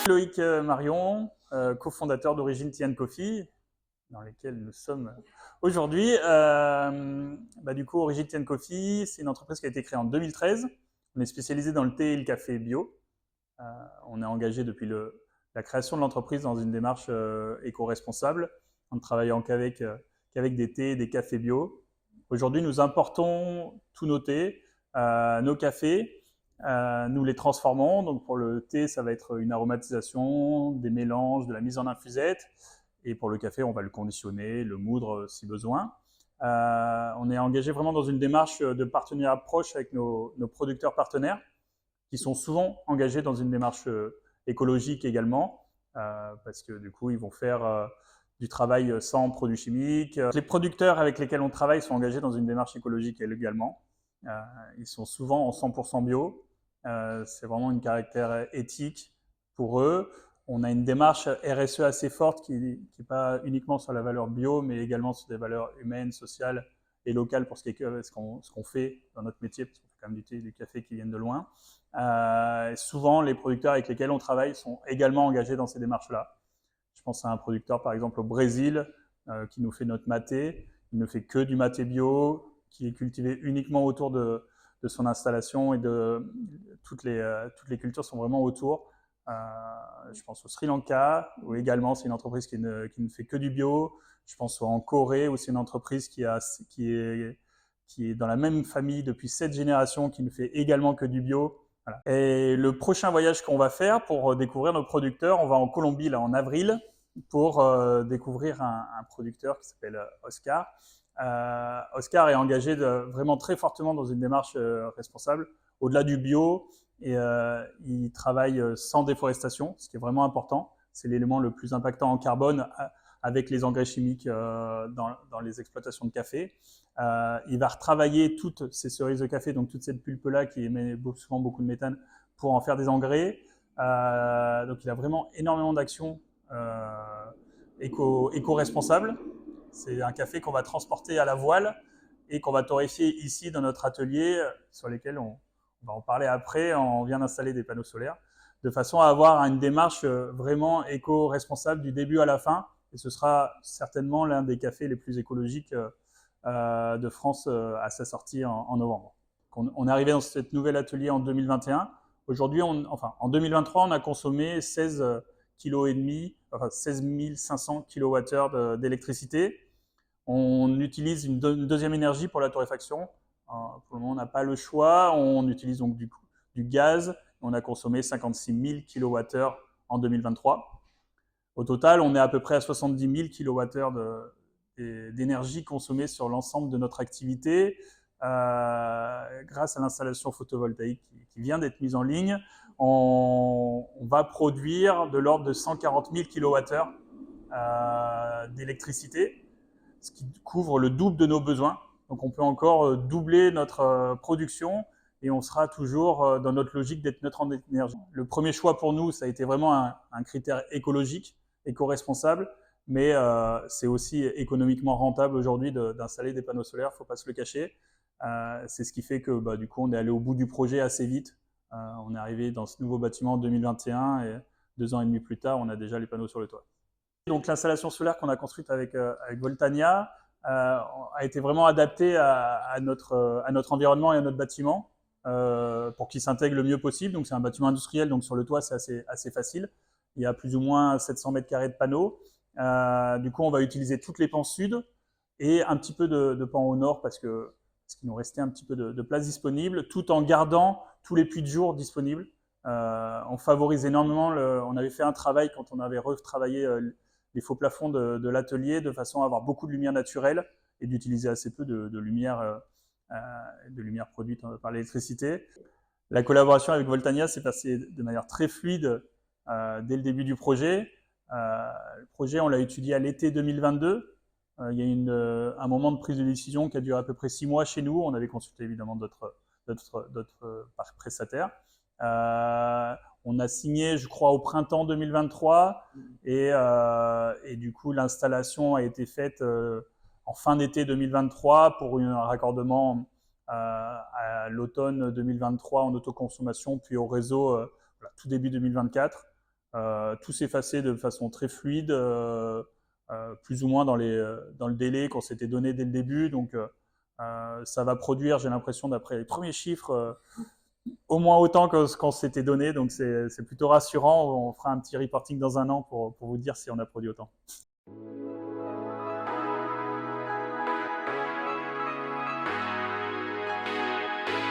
Loïc Marion, cofondateur d'Origine Tea and Coffee, dans lesquels nous sommes aujourd'hui. Du coup, Origine Tea and Coffee, c'est une entreprise qui a été créée en 2013. On est spécialisé dans le thé et le café bio. On est engagé depuis la création de l'entreprise dans une démarche éco-responsable, en ne travaillant qu'avec des thés et des cafés bio. Aujourd'hui, nous importons tous nos thés, nos cafés. Nous les transformons. Donc pour le thé, ça va être une aromatisation, des mélanges, de la mise en infusette. Et pour le café, on va le conditionner, le moudre si besoin. On est engagé vraiment dans une démarche de partenariat proche avec nos producteurs partenaires, qui sont souvent engagés dans une démarche écologique également, parce que du coup, ils vont faire du travail sans produits chimiques. Les producteurs avec lesquels on travaille sont engagés dans une démarche écologique également. Ils sont souvent en 100% bio. C'est vraiment un caractère éthique pour eux. On a une démarche RSE assez forte qui n'est pas uniquement sur la valeur bio, mais également sur des valeurs humaines, sociales et locales pour ce qu'on fait dans notre métier, parce qu'on fait quand même du thé et du café qui viennent de loin. Souvent, les producteurs avec lesquels on travaille sont également engagés dans ces démarches-là. Je pense à un producteur, par exemple, au Brésil, qui nous fait notre maté. Il ne fait que du maté bio, qui est cultivé uniquement autour de son installation, et toutes les cultures sont vraiment autour. Je pense au Sri Lanka, où également c'est une entreprise qui ne fait que du bio. Je pense en Corée, où c'est une entreprise qui est dans la même famille depuis 7 générations, qui ne fait également que du bio. Voilà. Et le prochain voyage qu'on va faire pour découvrir nos producteurs, on va en Colombie là, en avril, pour découvrir un producteur qui s'appelle Oscar. Oscar est engagé vraiment très fortement dans une démarche responsable, au-delà du bio, et il travaille sans déforestation, ce qui est vraiment important. C'est l'élément le plus impactant en carbone avec les engrais chimiques dans les exploitations de café. Il va retravailler toutes ces cerises de café, donc toute cette pulpe-là qui émet souvent beaucoup de méthane, pour en faire des engrais. Donc il a vraiment énormément d'actions éco-responsables. C'est un café qu'on va transporter à la voile et qu'on va torréfier ici dans notre atelier, sur lesquels on va en parler après. On vient d'installer des panneaux solaires, de façon à avoir une démarche vraiment éco-responsable du début à la fin. Et ce sera certainement l'un des cafés les plus écologiques de France à sa sortie en novembre. On est arrivé dans ce nouvel atelier en 2021. Aujourd'hui, en 2023, on a consommé 16,5 500 kWh d'électricité. On utilise une deuxième énergie pour la torréfaction. Pour le moment, on n'a pas le choix. On utilise donc du gaz. On a consommé 56 000 kWh en 2023. Au total, on est à peu près à 70 000 kWh d'énergie consommée sur l'ensemble de notre activité, grâce à l'installation photovoltaïque qui vient d'être mise en ligne. On va produire de l'ordre de 140 000 kWh d'électricité, ce qui couvre le double de nos besoins. Donc on peut encore doubler notre production, et on sera toujours dans notre logique d'être neutre en énergie. Le premier choix pour nous, ça a été vraiment un critère écologique, éco-responsable, mais c'est aussi économiquement rentable aujourd'hui d'installer des panneaux solaires, il ne faut pas se le cacher. C'est ce qui fait que du coup on est allé au bout du projet assez vite. On est arrivé dans ce nouveau bâtiment en 2021, et 2 ans et demi plus tard, on a déjà les panneaux sur le toit. Donc l'installation solaire qu'on a construite avec Voltania a été vraiment adaptée à notre environnement et à notre bâtiment, pour qu'il s'intègre le mieux possible. Donc c'est un bâtiment industriel, donc sur le toit c'est assez facile. Il y a plus ou moins 700 mètres carrés de panneaux. Du coup, on va utiliser toutes les pans sud et un petit peu de pans au nord, parce qu'il nous restait un petit peu de place disponible, tout en gardant tous les puits de jour disponibles. On favorise énormément, on avait fait un travail quand on avait retravaillé les faux plafonds de l'atelier, de façon à avoir beaucoup de lumière naturelle et d'utiliser assez peu de lumière produite par l'électricité. La collaboration avec Voltania s'est passée de manière très fluide dès le début du projet. Le projet, on l'a étudié à l'été 2022. Il y a eu un moment de prise de décision qui a duré à peu près 6 mois chez nous. On avait consulté évidemment d'autres prestataires. On a signé, je crois, au printemps 2023, et du coup l'installation a été faite en fin d'été 2023 pour un raccordement à l'automne 2023 en autoconsommation, puis au réseau tout début 2024. Tout s'est passé de façon très fluide, plus ou moins dans le délai qu'on s'était donné dès le début. Donc, ça va produire, j'ai l'impression, d'après les premiers chiffres, au moins autant que ce qu'on s'était donné. Donc, c'est plutôt rassurant. On fera un petit reporting dans un an pour vous dire si on a produit autant.